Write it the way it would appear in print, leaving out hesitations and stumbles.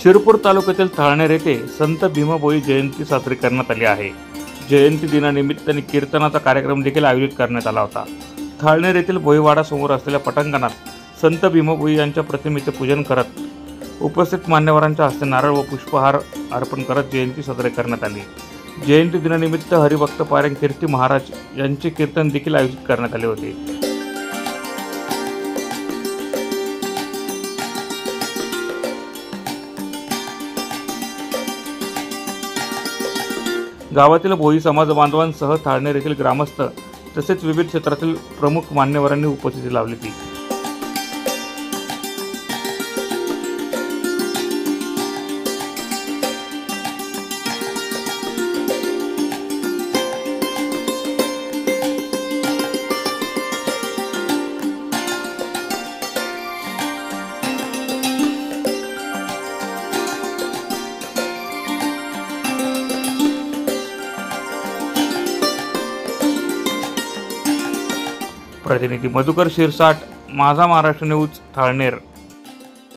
शिरपूर तालुक्यातील थाळनेर येथे संत भीमभोई जयंती साजरी करण्यात आली आहे। जयंती दिनानिमित्ताने कीर्तनाचा कार्यक्रम देखील आयोजित करण्यात आला होता। थाळनेर येथील भोईवाडा समोर असलेल्या पटांगणात संत भीमभोई यांच्या प्रतिमेचे पूजन करत उपस्थित मान्यवरांच्या हस्ते नारळ व पुष्पहार अर्पण करत जयंती साजरी करण्यात आली। जयंती दिनानिमित्त हरिभक्त पारंग कीर्ती महाराज यांचे कीर्तन देखील आयोजित करण्यात आले होते। गावातील भोई समाज बांधवांसह थाळनेर येथील ग्रामस्थ तसेच विविध क्षेत्रातील प्रमुख मान्यवरांनी उपस्थिती लावली होती। प्रतिनिधी मधुकर शिरसाट, माझा महाराष्ट्र न्यूज, थाळनेर।